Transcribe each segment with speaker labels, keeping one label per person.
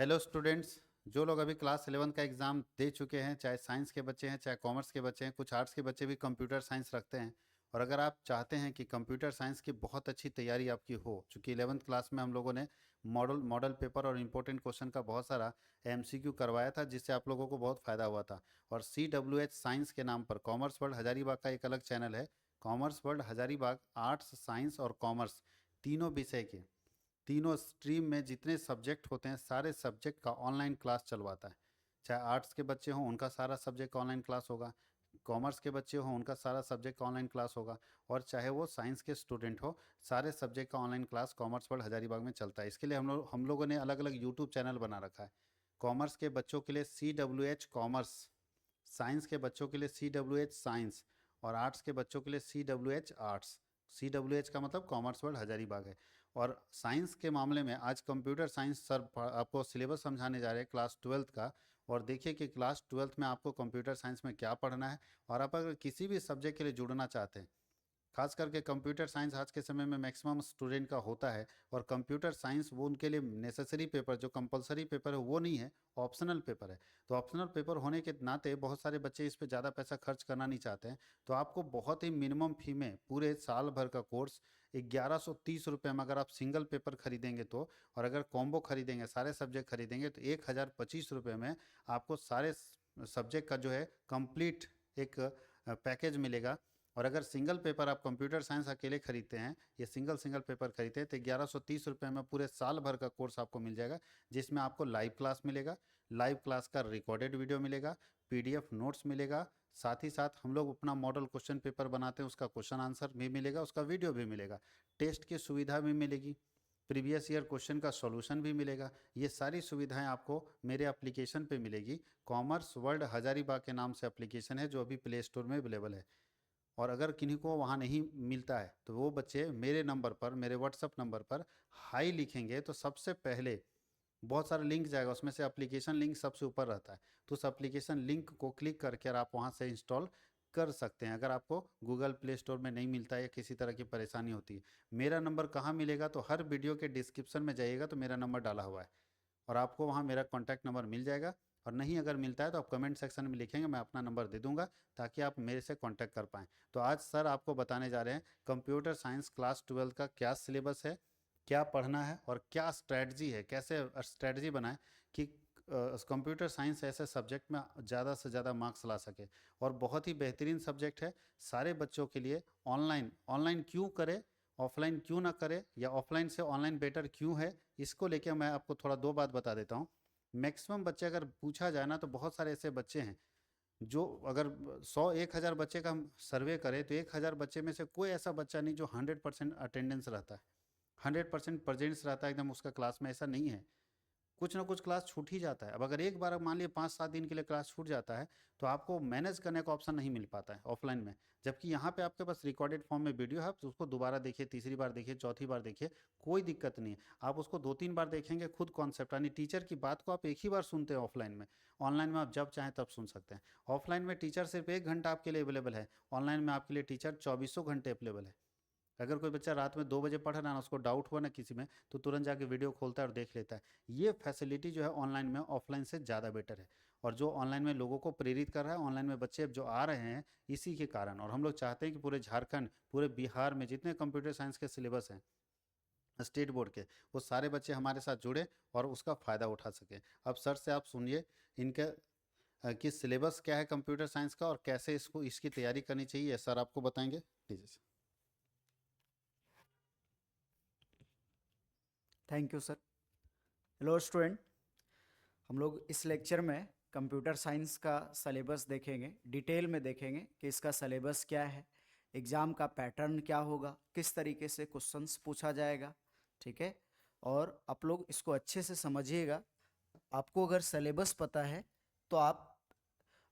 Speaker 1: Hello students. जो लोग अभी क्लास 11 का एग्ज़ाम दे चुके हैं, चाहे साइंस के बच्चे हैं चाहे कॉमर्स के बच्चे हैं, कुछ आर्ट्स के बच्चे भी कंप्यूटर साइंस रखते हैं। और अगर आप चाहते हैं कि कंप्यूटर साइंस की बहुत अच्छी तैयारी आपकी हो, चूँकि 11th क्लास में हम लोगों ने मॉडल मॉडल पेपर और इम्पोर्टेंट क्वेश्चन का बहुत सारा एमसीक्यू करवाया था, जिससे आप लोगों को बहुत फ़ायदा हुआ था। और CWH साइंस के नाम पर कॉमर्स वर्ल्ड हजारीबाग का एक अलग चैनल है। Commerce world Hazaribagh arts, science और कॉमर्स तीनों विषय के, तीनों स्ट्रीम में जितने सब्जेक्ट होते हैं सारे सब्जेक्ट का ऑनलाइन क्लास चलवाता है। चाहे आर्ट्स के बच्चे हों उनका सारा सब्जेक्ट का ऑनलाइन क्लास होगा, कॉमर्स के बच्चे हों उनका सारा सब्जेक्ट का ऑनलाइन क्लास होगा, और चाहे वो साइंस के स्टूडेंट हो, सारे सब्जेक्ट का online class commerce world Hazaribagh में चलता है। इसके लिए हम लोगों ने अलग अलग यूट्यूब चैनल बना रखा है। कॉमर्स के बच्चों के लिए CWH कॉमर्स, साइंस के बच्चों के लिए CWH साइंस, और आर्ट्स के बच्चों के लिए CWH आर्ट्स। CWH का मतलब कॉमर्स वर्ल्ड हजारीबाग है। और साइंस के मामले में आज कंप्यूटर साइंस सर आपको सिलेबस समझाने जा रहे हैं क्लास 12th का। और देखिए कि क्लास 12th में आपको कंप्यूटर साइंस में क्या पढ़ना है। और आप अगर किसी भी सब्जेक्ट के लिए जुड़ना चाहते हैं, खास करके कंप्यूटर साइंस आज के समय में मैक्सिमम स्टूडेंट का होता है। और कंप्यूटर साइंस वो उनके लिए नेसेसरी पेपर, जो कंपलसरी पेपर है वो नहीं है, ऑप्शनल पेपर है। तो ऑप्शनल पेपर होने के नाते बहुत सारे बच्चे इस पे ज़्यादा पैसा खर्च करना नहीं चाहते हैं। तो आपको बहुत ही मिनिमम फी में पूरे साल भर का कोर्स 1130 रुपये में अगर आप सिंगल पेपर खरीदेंगे तो, और अगर कॉम्बो खरीदेंगे, सारे सब्जेक्ट खरीदेंगे, तो 1025 रुपये में आपको सारे सब्जेक्ट का जो है कंप्लीट एक पैकेज मिलेगा। और अगर सिंगल पेपर आप कंप्यूटर साइंस अकेले खरीदते हैं, ये सिंगल सिंगल पेपर खरीदते हैं, तो 1130 रुपये में पूरे साल भर का कोर्स आपको मिल जाएगा। जिसमें आपको लाइव क्लास मिलेगा, लाइव क्लास का रिकॉर्डेड वीडियो मिलेगा, PDF नोट्स मिलेगा, साथ ही साथ हम लोग अपना मॉडल क्वेश्चन पेपर बनाते हैं, उसका क्वेश्चन आंसर भी मिलेगा, उसका वीडियो भी मिलेगा, टेस्ट की सुविधा भी मिलेगी, प्रीवियस ईयर क्वेश्चन का सॉल्यूशन भी मिलेगा। ये सारी सुविधाएं आपको मेरे एप्लीकेशन पे मिलेगी। कॉमर्स वर्ल्ड हजारीबाग के नाम से एप्लीकेशन है, जो अभी प्ले स्टोर में अवेलेबल है। और अगर किन्हीं को वहाँ नहीं मिलता है तो वो बच्चे मेरे नंबर पर, मेरे व्हाट्सअप नंबर पर हाई लिखेंगे तो सबसे पहले बहुत सारा लिंक जाएगा, उसमें से एप्लीकेशन लिंक सबसे ऊपर रहता है। तो उस एप्लीकेशन लिंक को क्लिक करके आप वहाँ से इंस्टॉल कर सकते हैं। अगर आपको गूगल प्ले स्टोर में नहीं मिलता है या किसी तरह की परेशानी होती है, मेरा नंबर कहाँ मिलेगा, तो हर वीडियो के डिस्क्रिप्शन में जाइएगा तो मेरा नंबर डाला हुआ है, और आपको वहाँ मेरा कॉन्टैक्ट नंबर मिल जाएगा। और नहीं अगर मिलता है तो आप कमेंट सेक्शन में लिखेंगे, मैं अपना नंबर दे दूंगा ताकि आप मेरे से कांटेक्ट कर पाएँ। तो आज सर आपको बताने जा रहे हैं कंप्यूटर साइंस क्लास 12 का क्या सिलेबस है, क्या पढ़ना है और क्या स्ट्रेटजी है, कैसे स्ट्रेटजी बनाएं कि कंप्यूटर साइंस ऐसे सब्जेक्ट में ज़्यादा से ज़्यादा मार्क्स ला सके। और बहुत ही बेहतरीन सब्जेक्ट है सारे बच्चों के लिए। ऑनलाइन ऑनलाइन क्यों करें, ऑफलाइन क्यों ना करे, या ऑफलाइन से ऑनलाइन बेटर क्यों है, इसको लेके मैं आपको थोड़ा दो बात बता देता हूँ। मैक्सिमम बच्चे अगर पूछा जाए ना, तो बहुत सारे ऐसे बच्चे हैं जो, अगर 100-1000 बच्चे का हम सर्वे करें तो 1000 बच्चे में से कोई ऐसा बच्चा नहीं जो 100% अटेंडेंस रहता है, 100% प्रेजेंस रहता है एकदम उसका क्लास में, ऐसा नहीं है। कुछ ना कुछ क्लास छूट ही जाता है। अब अगर एक बार मान लिया 5-7 दिन के लिए क्लास छूट जाता है, तो आपको मैनेज करने का ऑप्शन नहीं मिल पाता है ऑफलाइन में। जबकि यहाँ पे आपके पास रिकॉर्डेड फॉर्म में वीडियो है, तो उसको दोबारा देखिए, तीसरी बार देखिए, चौथी बार देखिए, कोई दिक्कत नहीं है। आप उसको 2-3 बार देखेंगे, खुद कॉन्सेप्ट यानी टीचर की बात को आप एक ही बार सुनते हैं ऑफलाइन में। ऑनलाइन में आप जब चाहें तब सुन सकते हैं। ऑफलाइन में टीचर सिर्फ 1 घंटा आपके लिए अवेलेबल है, ऑनलाइन में आपके लिए टीचर 24 घंटे अवेलेबल है। अगर कोई बच्चा रात में 2 बजे पढ़ रहा है ना, उसको डाउट हुआ ना किसी में, तो तुरंत जाके वीडियो खोलता है और देख लेता है। ये फैसिलिटी जो है ऑनलाइन में ऑफलाइन से ज़्यादा बेटर है। और जो ऑनलाइन में लोगों को प्रेरित कर रहा है, ऑनलाइन में बच्चे अब जो आ रहे हैं इसी के कारण। और हम लोग चाहते हैं कि पूरे झारखंड, पूरे बिहार में जितने कंप्यूटर साइंस के सिलेबस हैं स्टेट बोर्ड के, वो सारे बच्चे हमारे साथ जुड़े और उसका फ़ायदा उठा सकें। अब सर से आप सुनिए इनके कि सिलेबस क्या है कंप्यूटर साइंस का और कैसे इसको इसकी तैयारी करनी चाहिए, सर आपको बताएंगे, please.
Speaker 2: Thank you sir. Hello student, हम लोग इस लेक्चर में कंप्यूटर साइंस का सलेबस देखेंगे, डिटेल में देखेंगे कि इसका सलेबस क्या है, एग्ज़ाम का पैटर्न क्या होगा, किस तरीके से क्वेश्चंस पूछा जाएगा। ठीक है, और आप लोग इसको अच्छे से समझिएगा। आपको अगर सलेबस पता है तो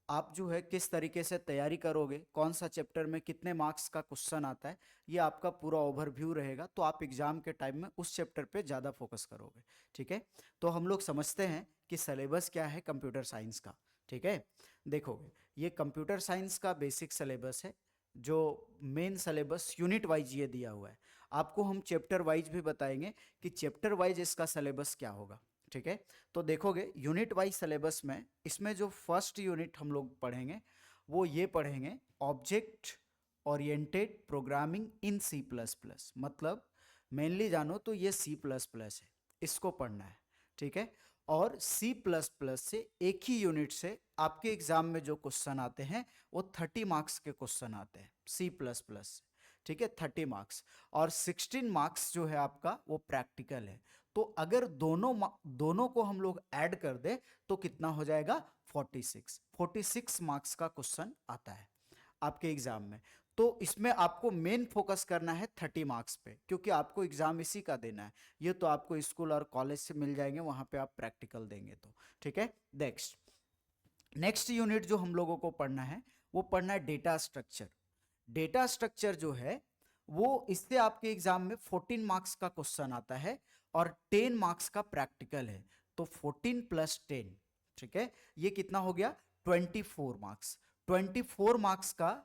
Speaker 2: आप जो है किस तरीके से तैयारी करोगे, कौन सा चैप्टर में कितने मार्क्स का क्वेश्चन आता है, ये आपका पूरा ओवरव्यू रहेगा। तो आप एग्जाम के टाइम में उस चैप्टर पे ज़्यादा फोकस करोगे। ठीक है, तो हम लोग समझते हैं कि सिलेबस क्या है कंप्यूटर साइंस का। ठीक है, देखोगे ये कंप्यूटर साइंस का बेसिक सिलेबस है, जो मेन सिलेबस यूनिट वाइज ये दिया हुआ है। आपको हम चैप्टर वाइज भी बताएंगे कि चैप्टर वाइज इसका सिलेबस क्या होगा। ठीक है। तो देखोगे यूनिट वाइज सिलेबस में इसमें जो फर्स्ट यूनिट हम लोग पढ़ेंगे वो ये पढ़ेंगे object oriented programming in C plus plus, मतलब मेनली जानो तो ये सी प्लस प्लस है, इसको पढ़ना है। ठीक है। और सी प्लस प्लस से एक ही यूनिट से आपके एग्जाम में जो क्वेश्चन आते हैं वो 30 मार्क्स के क्वेश्चन आते हैं सी प्लस प्लस। ठीक है, 30 मार्क्स। और 16 मार्क्स जो है आपका वो प्रैक्टिकल है। तो अगर दोनों को हम लोग ऐड कर दे तो कितना हो जाएगा 46 मार्क्स का क्वेश्चन आता है आपके एग्जाम में। तो इसमें आपको मेन फोकस करना है 30 मार्क्स पे, क्योंकि आपको एग्जाम इसी का देना है। ये तो आपको स्कूल और कॉलेज से मिल जाएंगे, वहां पे आप प्रैक्टिकल देंगे तो। ठीक है। नेक्स्ट यूनिट जो हम लोगों को पढ़ना है वो पढ़ना है डेटा स्ट्रक्चर। डेटा स्ट्रक्चर जो है वो इससे आपके एग्जाम में 14 मार्क्स का क्वेश्चन आता है और 10 मार्क्स का प्रैक्टिकल है। तो 14 प्लस 10, ठीक है, ये कितना हो गया 24 मार्क्स। 24 मार्क्स का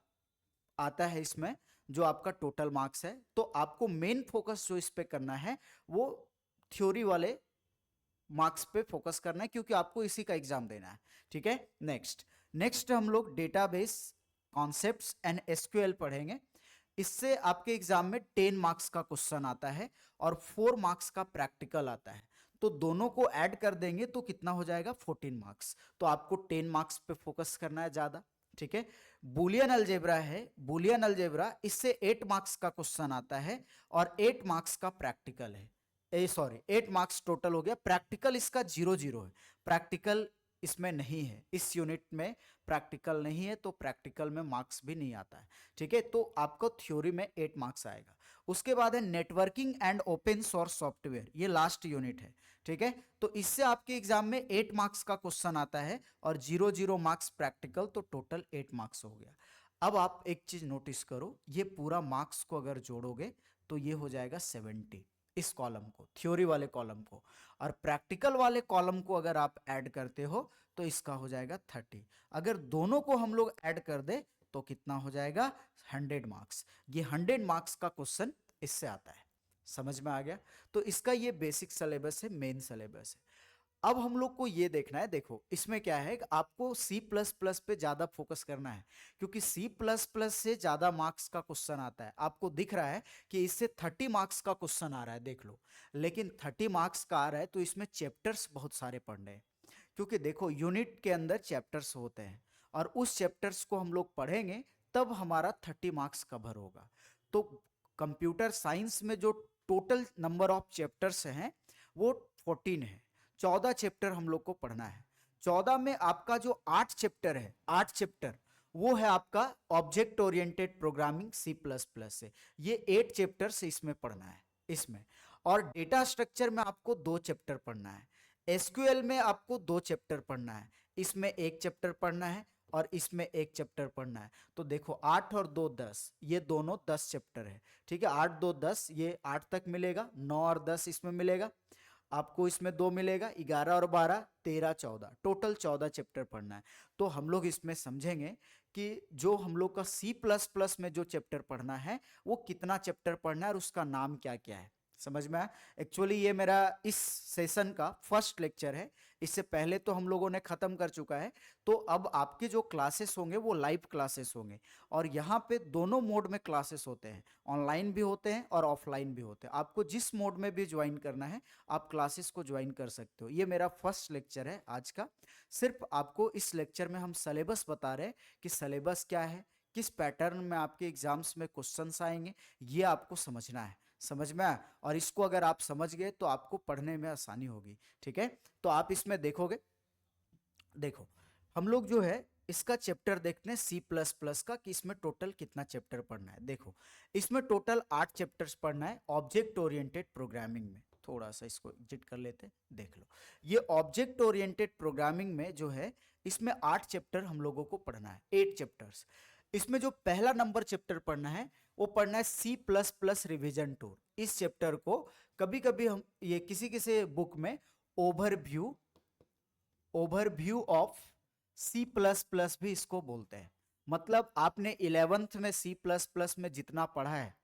Speaker 2: आता है इसमें जो आपका टोटल मार्क्स है। तो आपको मेन फोकस जो इस पे करना है वो थ्योरी वाले मार्क्स पे फोकस करना है, क्योंकि आपको इसी का एग्जाम देना है। ठीक है। नेक्स्ट हम लोग डेटाबेस कॉन्सेप्ट्स एंड एसक्यूएल पढ़ेंगे। इससे आपके एग्जाम में 10 मार्क्स का क्वेश्चन आता है और 4 मार्क्स का प्रैक्टिकल आता है। तो दोनों को ऐड कर देंगे तो कितना हो जाएगा 14 मार्क्स। तो आपको 10 मार्क्स पे फोकस करना है ज्यादा। ठीक है। बुलियन अलजेब्रा है, बुलियन अलजेब्रा इससे 8 मार्क्स का क्वेश्चन आता है और 8 मार्क्स का प्रैक्टिकल है। 8 मार्क्स टोटल हो गया। प्रैक्टिकल इसका 0 है, प्रैक्टिकल इसमें नहीं है, इस यूनिट में प्रैक्टिकल नहीं है, तो प्रैक्टिकल में मार्क्स भी नहीं आता है। ठीक है। तो आपको थ्योरी में 8 मार्क्स आएगा। उसके बाद है networking and open source software, ये लास्ट यूनिट है। ठीक है। तो इससे आपके एग्जाम में 8 मार्क्स का क्वेश्चन आता है और 0 मार्क्स प्रैक्टिकल, तो टोटल 8 मार्क्स हो गया। अब आप एक चीज नोटिस करो, ये पूरा मार्क्स को अगर जोड़ोगे तो ये हो जाएगा 70, इस कॉलम को, थ्योरी वाले कॉलम को। और प्रैक्टिकल वाले कॉलम को अगर आप ऐड करते हो तो इसका हो जाएगा 30। अगर दोनों को हम लोग ऐड कर दे तो कितना हो जाएगा 100 मार्क्स। ये 100 मार्क्स का क्वेश्चन इससे आता है। समझ में आ गया? तो इसका ये बेसिक सिलेबस है, मेन सिलेबस है। अब हम लोग को ये देखना है, देखो इसमें क्या है कि आपको सी प्लस प्लस पे ज्यादा फोकस करना है, क्योंकि सी प्लस प्लस से ज्यादा मार्क्स का क्वेश्चन आता है। आपको दिख रहा है कि इससे 30 मार्क्स का क्वेश्चन आ रहा है, देख लो। लेकिन 30 मार्क्स का आ रहा है तो इसमें चैप्टर्स बहुत सारे पढ़ने हैं, क्योंकि देखो यूनिट के अंदर चैप्टर्स होते हैं और उस चैप्टर्स को हम लोग पढ़ेंगे तब हमारा 30 मार्क्स कवर होगा। तो कंप्यूटर साइंस में जो टोटल नंबर ऑफ चैप्टर्स हैं वो 14 है। 14 चैप्टर हम लोग को पढ़ना है। 14 में आपका जो 8 चैप्टर है, 8 चैप्टर वो है आपका object oriented programming C plus plus से। ये 8 चैप्टर्स इसमें पढ़ना है इसमें। और डेटा स्ट्रक्चर में आपको 2 चैप्टर पढ़ना है। एसक्यूएल में आपको 2 चैप्टर पढ़ना है, इसमें 1 चैप्टर पढ़ना है और इसमें 1 चैप्टर पढ़ना है। तो देखो 8 और 2 10, ये दोनों 10 चैप्टर है। ठीक है। 8 2 10, ये 8 तक मिलेगा। 9 और 10 इसमें मिलेगा आपको, इसमें 2 मिलेगा। 11 और 12 13 14, टोटल 14 चैप्टर पढ़ना है। तो हम लोग इसमें समझेंगे कि जो हम लोग का सी प्लस प्लस में जो चैप्टर पढ़ना है वो कितना चैप्टर पढ़ना है और उसका नाम क्या क्या है। समझ में आया? एक्चुअली ये मेरा इस सेशन का फर्स्ट लेक्चर है, इससे पहले तो हम लोगों ने खत्म कर चुका है। तो अब आपके जो क्लासेस होंगे वो लाइव क्लासेस होंगे, और यहाँ पे दोनों मोड में क्लासेस होते हैं, ऑनलाइन भी होते हैं और ऑफलाइन भी होते हैं। आपको जिस मोड में भी ज्वाइन करना है आप क्लासेस को ज्वाइन कर सकते हो। ये मेरा फर्स्ट लेक्चर है आज का। सिर्फ आपको इस लेक्चर में हम सिलेबस बता रहे हैं कि सिलेबस क्या है, किस पैटर्न में आपके एग्जाम्स में क्वेश्चंस आएंगे, ये आपको समझना है। समझ में आया? और इसको अगर आप समझ गए तो आपको पढ़ने में आसानी होगी। ठीक है। तो आप इसमें देखोगे, देखो हम लोग जो है इसका चैप्टर देखते हैं सी प्लस प्लस का, कि इसमें टोटल कितना चैप्टर पढ़ना है। देखो इसमें टोटल 8 चैप्टर्स पढ़ना है ऑब्जेक्ट ओरिएंटेड प्रोग्रामिंग में। थोड़ा सा इसको एग्जिट कर लेते हैं, देख लो। ये ऑब्जेक्ट ओरिएंटेड प्रोग्रामिंग में जो है इसमें 8 चैप्टर हम लोगों को पढ़ना है, 8 चैप्टर्स। इसमें जो पहला नंबर चैप्टर पढ़ना है वो पढ़ना है C plus plus revision tour. इस चैप्टर को कभी कभी हम ये किसी किसी बुक में overview of C plus plus भी इसको बोलते हैं। मतलब आपने 11th में सी प्लस प्लस में जितना पढ़ा है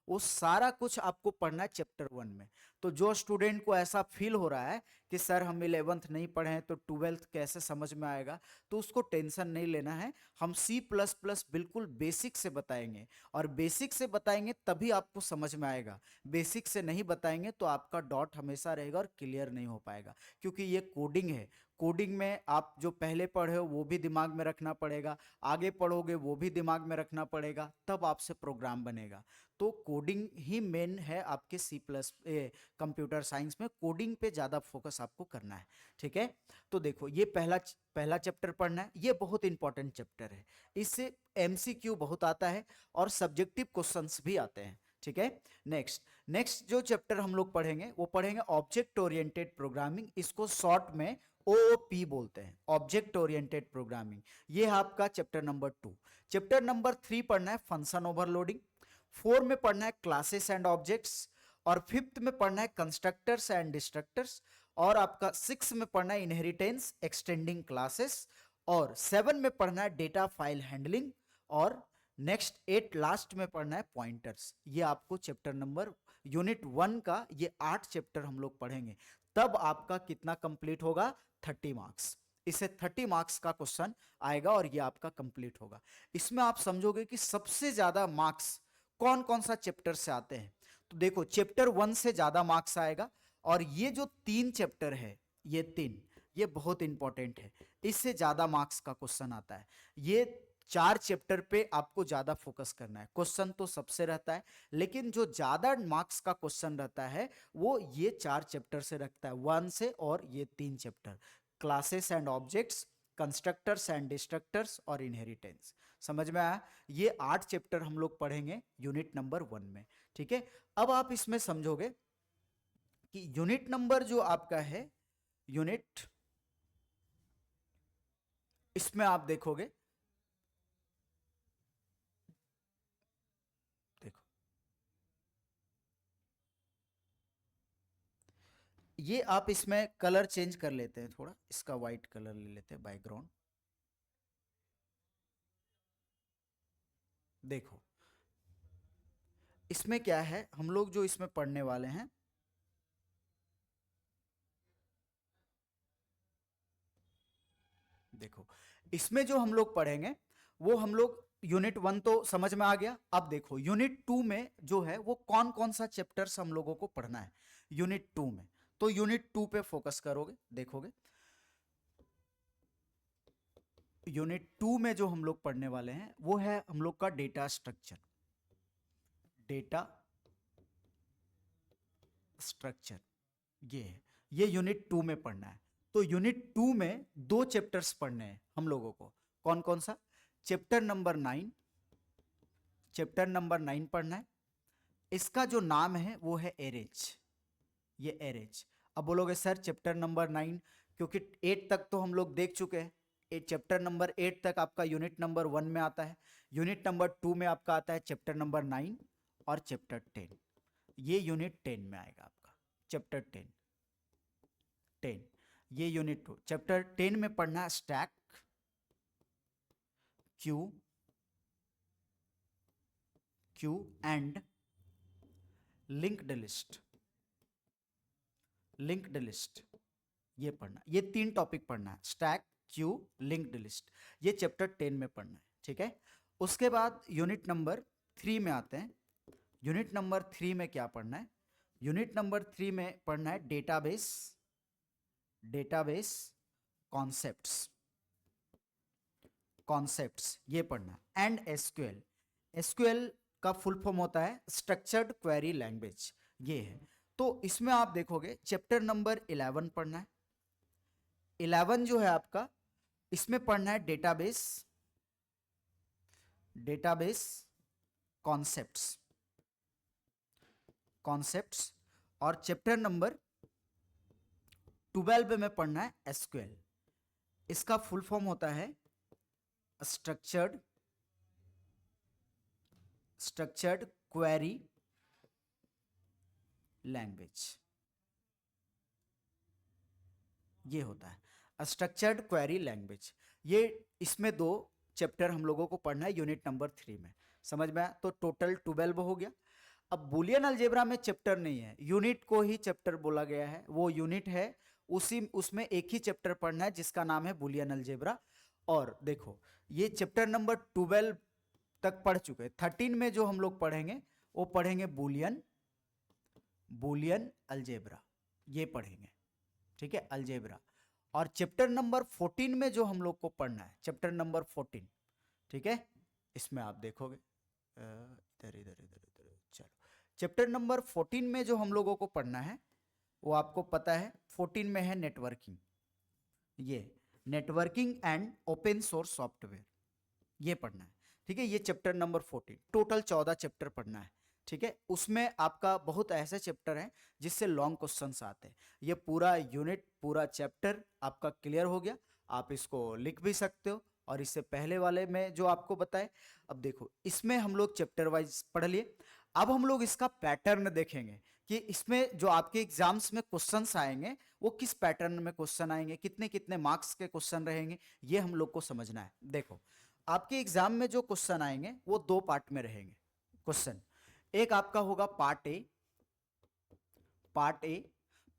Speaker 2: वो सारा कुछ आपको पढ़ना है चैप्टर 1 में। तो जो स्टूडेंट को ऐसा फील हो रहा है कि सर हम 11th नहीं पढ़े हैं तो 12th कैसे समझ में आएगा, तो उसको टेंशन नहीं लेना है। हम C++ बिल्कुल बेसिक से बताएंगे, और बेसिक से बताएंगे तभी आपको समझ में आएगा। बेसिक से नहीं बताएंगे तो आपका डॉट हमेशा रहेगा और क्लियर नहीं हो पाएगा, क्योंकि ये कोडिंग है। कोडिंग में आप जो पहले पढ़े हो वो भी दिमाग में रखना पड़ेगा, आगे पढ़ोगे वो भी दिमाग में रखना पड़ेगा, तब आपसे प्रोग्राम बनेगा। तो कोडिंग ही मेन है आपके कंप्यूटर साइंस में, कोडिंग पे ज़्यादा फोकस आपको करना है। ठीक है, तो देखो ये पहला चैप्टर पढ़ना है, ये बहुत इंपॉर्टेंट चैप्टर है। इससे MCQ बहुत आता है और सब्जेक्टिव क्वेश्चंस भी आते हैं। ठीक है, नेक्स्ट जो चैप्टर हम लोग पढ़ेंगे वो पढ़ेंगे ऑब्जेक्ट ओरिएंटेड प्रोग्रामिंग। इसको शॉर्ट में OOP बोलते हैं, ऑब्जेक्ट ओरिएंटेड प्रोग्रामिंग। ये है आपका चैप्टर नंबर 2। चैप्टर नंबर 3 पढ़ना है फंक्शन ओवरलोडिंग। 4 में पढ़ना है क्लासेस एंड ऑब्जेक्ट्स, और 5th में पढ़ना है कंस्ट्रक्टर्स एंड डिस्ट्रक्टर्स, और आपका 6 में पढ़ना है इनहेरिटेंस एक्सटेंडिंग क्लासेस, और 7 में पढ़ना है डेटा फाइल हैंडलिंग, और नेक्स्ट 8 लास्ट में पढ़ना है पॉइंटर्स। ये आपको चैप्टर नंबर यूनिट 1 का ये 8 चैप्टर हम लोग पढ़ेंगे। तब आपका कितना कंप्लीट होगा? 30 मार्क्स। इसे 30 मार्क्स का क्वेश्चन आएगा और ये आपका कंप्लीट होगा। इसमें आप समझोगे कि सबसे ज्यादा मार्क्स कौन कौन सा चैप्टर से आते हैं। तो देखो चैप्टर 1 से ज्यादा मार्क्स आएगा, और ये जो 3 चैप्टर है, ये 3 ये बहुत इंपॉर्टेंट है, इससे ज्यादा मार्क्स का क्वेश्चन आता है। ये 4 चैप्टर पे आपको ज्यादा फोकस करना है। क्वेश्चन तो सबसे रहता है, लेकिन जो ज्यादा मार्क्स का क्वेश्चन रहता है वो ये 4 चैप्टर से रखता है, 1 से, और ये 3 chapter classes and objects, constructors and destructors और इनहेरिटेंस। समझ में आया? ये 8 चैप्टर हम लोग पढ़ेंगे यूनिट नंबर 1 में। ठीक है, अब आप इसमें समझोगे कि यूनिट नंबर जो आपका है यूनिट, इसमें आप देखोगे, देखो ये आप इसमें कलर चेंज कर लेते हैं, थोड़ा इसका वाइट कलर ले लेते हैं बैकग्राउंड। देखो इसमें क्या है, हम लोग जो इसमें पढ़ने वाले हैं, देखो इसमें जो हम लोग पढ़ेंगे वो हम लोग यूनिट 1 तो समझ में आ गया। अब देखो यूनिट 2 में जो है वो कौन कौन सा चैप्टर्स हम लोगों को पढ़ना है यूनिट 2 में। तो यूनिट 2 पे फोकस करोगे, देखोगे यूनिट 2 में जो हम लोग पढ़ने वाले हैं वो है हम लोग का डेटा स्ट्रक्चर। डेटा स्ट्रक्चर ये है, ये यूनिट 2 में पढ़ना है। तो यूनिट 2 में 2 चैप्टर्स पढ़ने हैं हम लोगों को। कौन कौन सा? चैप्टर नंबर 9, चैप्टर नंबर 9 पढ़ना है। इसका जो नाम है वो है एरेज, ये एरेज। अब बोलोगे सर चैप्टर नंबर 9, क्योंकि 8 तक तो हम लोग देख चुके हैं, चैप्टर नंबर 8 तक आपका यूनिट नंबर 1 में आता है, यूनिट नंबर 2 में आपका आता है चैप्टर नंबर 9 और चैप्टर 10। ये यूनिट 10 में आएगा आपका चैप्टर 10। ये यूनिट 2। चैप्टर 10 में पढ़ना है stack, Q and linked list, linked list ये पढ़ना, ये 3 टॉपिक पढ़ना है, स्टैक, क्यू, लिंक्ड लिस्ट। ये चैप्टर 10 में पढ़ना है। ठीक है, उसके बाद यूनिट नंबर 3 में आते हैं। यूनिट नंबर 3 में क्या पढ़ना है? यूनिट नंबर 3 में पढ़ना है डेटाबेस, डेटाबेस कॉन्सेप्ट्स, कॉन्सेप्ट्स ये पढ़ना है, एंड एसक्यूएल। एसक्यूएल का फुल फॉर्म होता है स्ट्रक्चर्ड क्वेरी लैंग्वेज, ये है। तो इसमें आप देखोगे चैप्टर नंबर 11 पढ़ना है। 11 जो है आपका, इसमें पढ़ना है डेटाबेस, डेटाबेस कॉन्सेप्ट्स, कॉन्सेप्ट्स। और चैप्टर नंबर 12 में पढ़ना है एसक्यूएल। इसका फुल फॉर्म होता है स्ट्रक्चर्ड क्वेरी लैंग्वेज, ये होता है स्ट्रक्चर्ड क्वेरी लैंग्वेज। ये इसमें 2 चैप्टर हम लोगों को पढ़ना है यूनिट नंबर 3 में। समझ में आया? तो टोटल 12 हो गया। अब बुलियन अलजेब्रा में चैप्टर नहीं है, यूनिट को ही चैप्टर बोला गया है, वो यूनिट है, उसी उसमें एक ही चैप्टर पढ़ना है जिसका नाम है बुलियन अलजेब्रा। और देखो ये चैप्टर नंबर 12 तक पढ़ चुके हैं। 13 में जो हम लोग पढ़ेंगे वो पढ़ेंगे बुलियन अलजेब्रा, ये पढ़ेंगे, ठीक है, अलजेब्रा। और चैप्टर नंबर 14 में जो हम लोग को पढ़ना है, चैप्टर नंबर 14, ठीक है, इसमें आप देखोगे इधर इधर इधर इधर, चलो चैप्टर नंबर 14 में जो हम लोगों को पढ़ना है वो आपको पता है 14 में है नेटवर्किंग, ये networking and open source software, ये पढ़ना है, ठीक है। ये चैप्टर नंबर 14, टोटल 14 चैप्टर पढ़ना है, ठीक है। उसमें आपका बहुत ऐसे चैप्टर हैं जिससे लॉन्ग क्वेश्चंस आते हैं। ये पूरा यूनिट, पूरा चैप्टर आपका क्लियर हो गया, आप इसको लिख भी सकते हो। और इससे पहले वाले में जो आपको बताए, अब देखो इसमें हम लोग चैप्टर वाइज पढ़ लिए। अब हम लोग इसका पैटर्न देखेंगे कि इसमें जो आपके एग्जाम्स में क्वेश्चंस आएंगे वो किस पैटर्न में क्वेश्चन आएंगे, कितने कितने मार्क्स के क्वेश्चन रहेंगे, ये हम लोग को समझना है। देखो आपके एग्जाम में जो क्वेश्चन आएंगे वो 2 पार्ट में रहेंगे क्वेश्चन। एक आपका होगा पार्ट ए।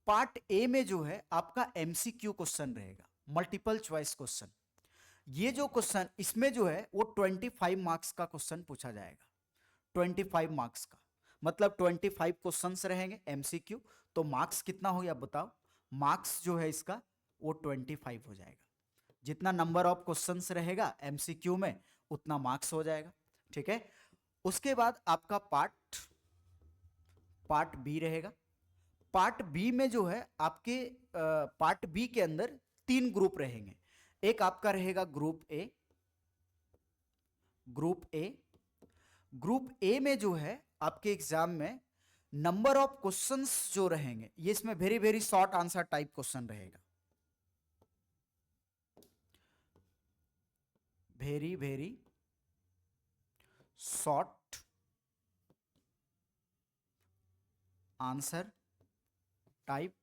Speaker 2: पार्ट ए में जो है आपका एमसीक्यू क्वेश्चन रहेगा, मल्टीपल चॉइस क्वेश्चन। ये जो क्वेश्चन इसमें जो है वो 25 मार्क्स का क्वेश्चन पूछा जाएगा, 25 मार्क्स का, मतलब 25 क्वेश्चंस रहेंगे एमसीक्यू। तो मार्क्स कितना हो गया बताओ, मार्क्स जो है इसका वो 25 हो जाएगा। जितना नंबर ऑफ क्वेश्चंस रहेगा एमसीक्यू में उतना मार्क्स हो जाएगा, ठीक है। उसके बाद आपका पार्ट बी रहेगा। पार्ट बी में जो है आपके पार्ट बी के अंदर 3 ग्रुप रहेंगे। एक आपका रहेगा ग्रुप ए। ग्रुप ए में जो है आपके एग्जाम में नंबर ऑफ क्वेश्चंस जो रहेंगे, ये इसमें very very short answer type question रहेगा, very very short answer type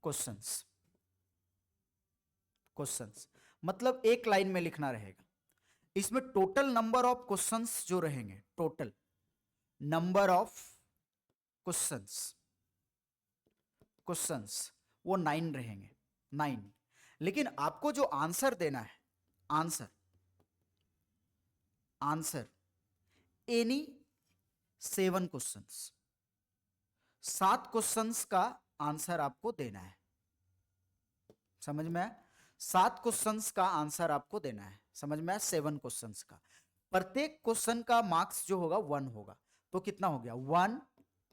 Speaker 2: questions मतलब एक लाइन में लिखना रहेगा। इसमें टोटल नंबर ऑफ क्वेश्चंस जो रहेंगे, टोटल नंबर ऑफ क्वेश्चंस वो 9 रहेंगे, 9। लेकिन आपको जो आंसर देना है, आंसर एनी 7 क्वेश्चंस, 7 क्वेश्चंस का आंसर आपको देना है, समझ में आया? 7 क्वेश्चंस का आंसर आपको देना है, समझ में आया? 7 क्वेश्चंस का, प्रत्येक क्वेश्चन का मार्क्स जो होगा 1 होगा। तो कितना हो गया, 1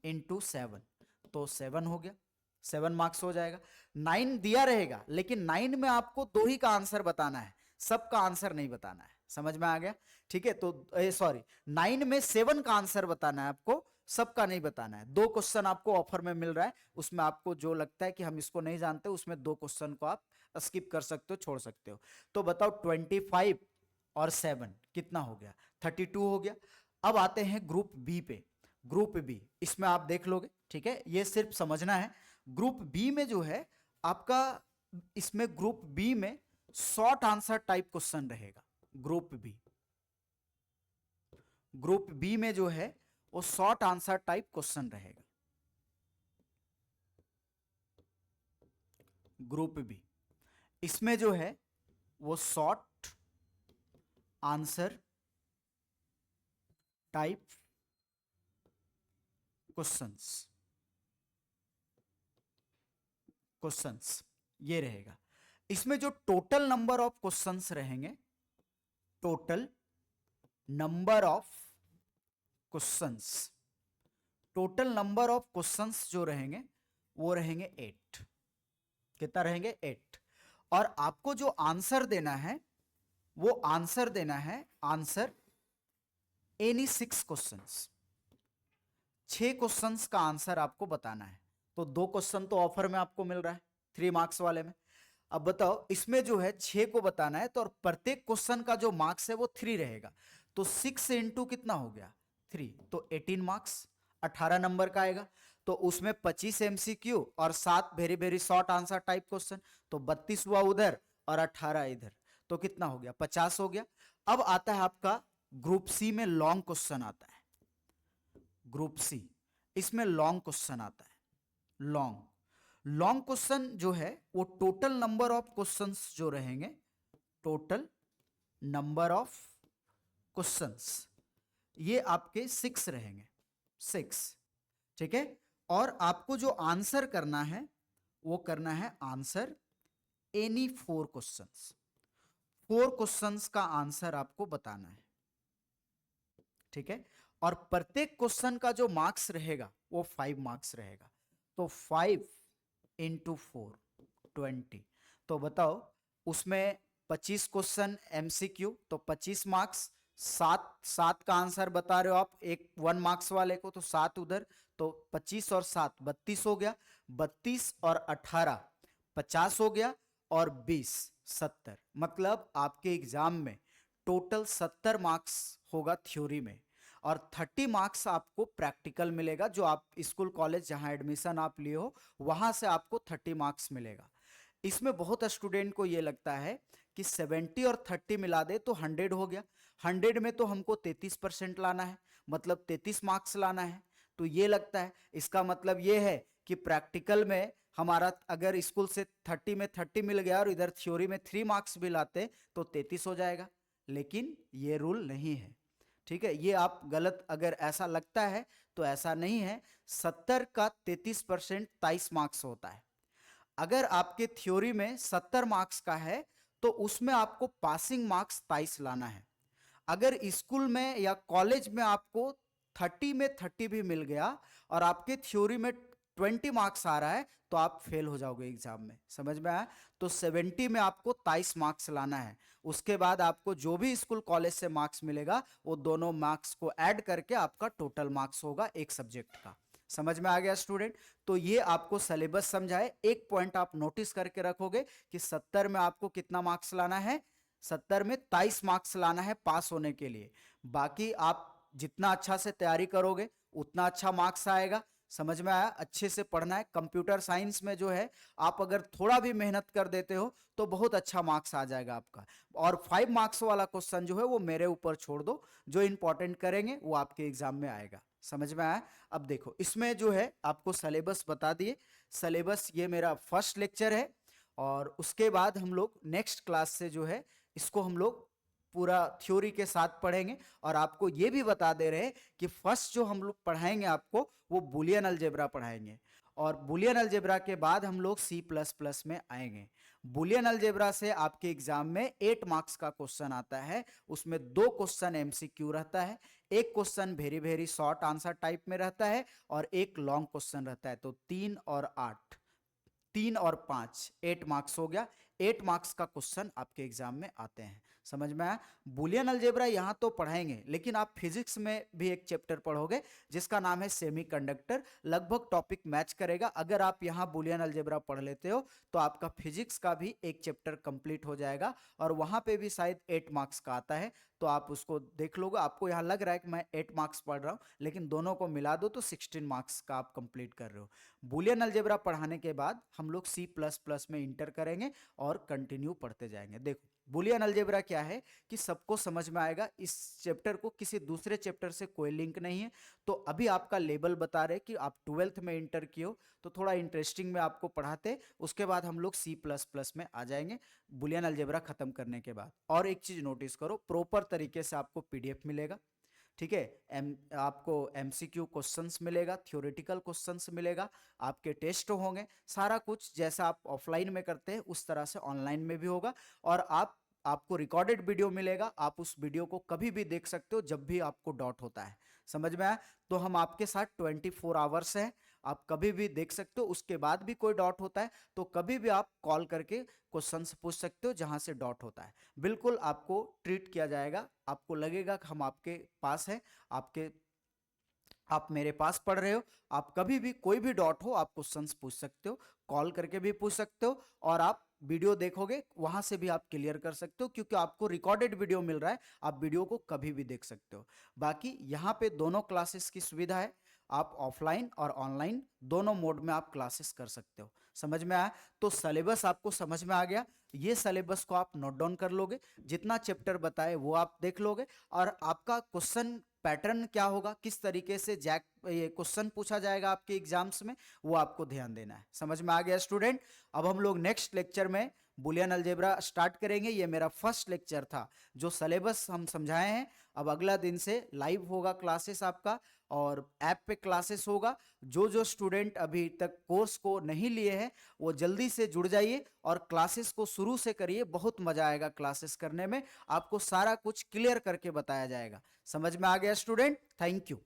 Speaker 2: × 7, तो 7 हो गया, 7 मार्क्स हो जाएगा। 9 दिया रहेगा, लेकिन 9 में आपको 2 ही का आंसर बताना है, सबका आंसर नहीं बताना है, समझ में आ गया? ठीक है, तो सॉरी 9 में 7 का आंसर बताना है आपको, सबका नहीं बताना है। 2 क्वेश्चन आपको ऑफर में मिल रहा है, उसमें आपको जो लगता है कि हम इसको नहीं जानते, उसमें 2 क्वेश्चन को आप स्किप कर सकते हो, छोड़ सकते हो। तो बताओ 25 और 7 कितना हो गया, 32 हो गया। अब आते हैं ग्रुप बी पे। ग्रुप बी इसमें आप देख लोगे, ठीक है, ये सिर्फ समझना है। ग्रुप बी में जो है आपका, इसमें ग्रुप बी में शॉर्ट आंसर टाइप क्वेश्चन रहेगा। ग्रुप बी में जो है वो शॉर्ट आंसर टाइप क्वेश्चन रहेगा। ग्रुप बी इसमें जो है वो शॉर्ट आंसर टाइप क्वेश्चंस ये रहेगा। इसमें जो टोटल नंबर ऑफ क्वेश्चंस रहेंगे, टोटल नंबर ऑफ क्वेश्चंस जो रहेंगे वो रहेंगे 8। कितना रहेंगे, 8। और आपको जो आंसर देना है वो आंसर देना है, आंसर एनी 6 क्वेश्चंस, 6 क्वेश्चंस का आंसर आपको बताना है। तो 2 क्वेश्चन तो ऑफर में आपको मिल रहा है 3 मार्क्स वाले में। अब बताओ इसमें जो है 6 को बताना है, तो और प्रत्येक क्वेश्चन का जो मार्क्स है वो 3 रहेगा। तो 6 × कितना हो गया, 3, तो 18 मार्क्स, 18 नंबर का आएगा। तो उसमें 25 एमसीक्यू और 7 very very short answer type question, तो 32 हुआ उधर और 18 इधर, तो कितना हो गया, 50 हो गया। अब आता है आपका ग्रुप सी में लॉन्ग क्वेश्चन आता है। ग्रुप सी, इसमें लॉन्ग क्वेश्चन आता है। लॉन्ग क्वेश्चन जो है वो टोटल नंबर ऑफ क्वेश्चंस जो रहेंगे, टोटल नंबर ऑफ क्वेश्चंस ये आपके 6 रहेंगे, 6, ठीक है। और आपको जो आंसर करना है वो करना है आंसर एनी 4 क्वेश्चंस, 4 क्वेश्चंस का आंसर आपको बताना है, ठीक है। और प्रत्येक क्वेश्चन का जो मार्क्स रहेगा वो 5 मार्क्स रहेगा, तो 5 इंटू 4 20। तो बताओ उसमें 25 क्वेश्चन एमसीक्यू, तो 25 मार्क्स, 7 का आंसर बता रहे हो आप एक 1 मार्क्स वाले को, तो 7 उधर, तो 25 और 7 32 हो गया, 32 और 18 50 हो गया, और 20 70। मतलब आपके एग्जाम में टोटल 70 मार्क्स होगा थ्योरी में, और 30 मार्क्स आपको प्रैक्टिकल मिलेगा, जो आप स्कूल कॉलेज जहां एडमिशन आप लिए हो वहां से आपको 30 मार्क्स मिलेगा। इसमें बहुत स्टूडेंट को ये लगता है कि 70 और 30 मिला दे तो 100 हो गया, 100 में तो हमको 33% लाना है, मतलब 33 मार्क्स लाना है। तो ये लगता है, इसका मतलब ये है कि प्रैक्टिकल में हमारा अगर स्कूल से 30 में 30 मिल गया और इधर थ्योरी में 3 मार्क्स भी लाते तो 33 हो जाएगा, लेकिन ये रूल नहीं है, ठीक है। ये आप गलत, अगर ऐसा लगता है तो ऐसा नहीं है। 70 का 33% 23 मार्क्स होता है। अगर आपके थ्योरी में 70 मार्क्स का है तो उसमें आपको पासिंग मार्क्स 23 लाना है। अगर स्कूल में या कॉलेज में आपको 30 में 30 भी मिल गया और आपके थ्योरी में 20 मार्क्स आ रहा है तो आप फेल हो जाओगे एग्जाम में, समझ में आया। तो 70 में आपको 23 मार्क्स लाना है, उसके बाद आपको जो भी स्कूल कॉलेज से मार्क्स मिलेगा वो दोनों मार्क्स को ऐड करके आपका टोटल मार्क्स होगा एक सब्जेक्ट का। समझ में आ गया स्टूडेंट। तो ये आपको सिलेबस समझाए, एक पॉइंट आप नोटिस करके रखोगे कि 70 में आपको कितना मार्क्स लाना है, 70 में 23 मार्क्स लाना है पास होने के लिए। बाकी आप जितना अच्छा से तैयारी करोगे उतना अच्छा मार्क्स आएगा। समझ में आया। अच्छे से पढ़ना है। कंप्यूटर साइंस में जो है आप अगर थोड़ा भी मेहनत कर देते हो तो बहुत अच्छा मार्क्स आ जाएगा आपका। और 5 मार्क्स वाला क्वेश्चन जो है वो मेरे ऊपर छोड़ दो, जो इंपॉर्टेंट करेंगे वो आपके एग्जाम में आएगा। समझ में आया। अब देखो इसमें जो है आपको सिलेबस बता दिए। सिलेबस ये मेरा फर्स्ट लेक्चर है और उसके बाद हम लोग नेक्स्ट क्लास से जो है इसको हम लोग पूरा थ्योरी के साथ पढ़ेंगे। और आपको ये भी बता दे रहे हैं कि फर्स्ट जो हम लोग पढ़ाएंगे आपको वो बुलियन अलजेब्रा पढ़ाएंगे, और बुलियन अलजेब्रा के बाद हम लोग C++ में आएंगे। बुलियन अलजेब्रा से आपके एग्जाम में 8 मार्क्स का क्वेश्चन आता है, उसमें 2 क्वेश्चन एमसीक्यू रहता है, एक question very very short answer type में रहता है और एक लॉन्ग क्वेश्चन रहता है। तो 3 और 8, 3 और 5 8 मार्क्स हो गया। 8 मार्क्स का क्वेश्चन आपके एग्जाम में आते हैं। समझ में आया। बुलियन अलजेब्रा यहाँ तो पढ़ाएंगे, लेकिन आप फिजिक्स में भी एक चैप्टर पढ़ोगे जिसका नाम है सेमीकंडक्टर। लगभग टॉपिक मैच करेगा। अगर आप यहाँ बुलियन अलजेब्रा पढ़ लेते हो तो आपका फिजिक्स का भी एक चैप्टर कंप्लीट हो जाएगा, और वहाँ पे भी शायद 8 मार्क्स का आता है, तो आप उसको देख लोगे। आपको यहाँ लग रहा है कि मैं 8 मार्क्स पढ़ रहा हूँ, लेकिन दोनों को मिला दो तो 16 मार्क्स का आप कंप्लीट कर रहे हो। बुलियन अलजेब्रा पढ़ाने के बाद हम लोग C++ में इंटर करेंगे और कंटिन्यू पढ़ते जाएंगे। देखो बुलियन अलजेब्रा क्या है कि सबको समझ में आएगा। इस चैप्टर को किसी दूसरे चैप्टर से कोई लिंक नहीं है। तो अभी आपका लेवल बता रहे कि आप 12th में इंटर किए हो, तो थोड़ा इंटरेस्टिंग में आपको पढ़ाते, उसके बाद हम लोग C++ में आ जाएंगे बुलियन अलजेब्रा खत्म करने के बाद। और एक चीज नोटिस करो, प्रॉपर तरीके से आपको PDF मिलेगा, ठीक है। आपको MCQ क्वेश्चंस मिलेगा, थ्योरेटिकल क्वेश्चंस मिलेगा, आपके टेस्ट होंगे, सारा कुछ जैसा आप ऑफलाइन में करते हैं उस तरह से ऑनलाइन में भी होगा। और आपको रिकॉर्डेड वीडियो मिलेगा, आप उस वीडियो को कभी भी देख सकते हो जब भी आपको डाउट होता है। समझ में आया। तो हम आपके साथ 24 आवर्स हैं, आप कभी भी देख सकते हो। उसके बाद भी कोई डाउट होता है तो कभी भी आप कॉल करके क्वेश्चन पूछ सकते हो जहां से डाउट होता है। बिल्कुल आपको ट्रीट किया जाएगा, आपको लगेगा कि हम आपके पास हैं, आप मेरे पास पढ़ रहे हो। आप कभी भी कोई भी डाउट हो आप क्वेश्चंस पूछ सकते हो, कॉल करके भी पूछ सकते हो, और आप वीडियो देखोगे वहां से भी आप क्लियर कर सकते हो, क्योंकि आपको रिकॉर्डेड वीडियो मिल रहा है, आप वीडियो को कभी भी देख सकते हो। बाकी यहाँ पे दोनों क्लासेस की सुविधा है, आप ऑफलाइन और ऑनलाइन दोनों मोड में आप क्लासेस कर सकते हो। समझ में आया। तो सिलेबस आपको समझ में आ गया। ये सिलेबस को आप नोट डाउन कर लोगे, जितना चैप्टर बताए वो आप देख लोगे, और आपका क्वेश्चन पैटर्न क्या होगा, किस तरीके से जैक ये क्वेश्चन पूछा जाएगा आपके एग्जाम्स में, वो आपको ध्यान देना है। समझ में आ गया स्टूडेंट? अब हम लोग नेक्स्ट लेक्चर में बुलियन अलजेब्रा स्टार्ट करेंगे। ये मेरा फर्स्ट लेक्चर था, जो सिलेबस हम समझाए हैं। अब अगला दिन से लाइव होगा क्लासेस आपका, और ऐप पे क्लासेस होगा। जो जो स्टूडेंट अभी तक कोर्स को नहीं लिए हैं वो जल्दी से जुड़ जाइए और क्लासेस को शुरू से करिए। बहुत मजा आएगा क्लासेस करने में, आपको सारा कुछ क्लियर करके बताया जाएगा। समझ में आ गया स्टूडेंट? Thank you.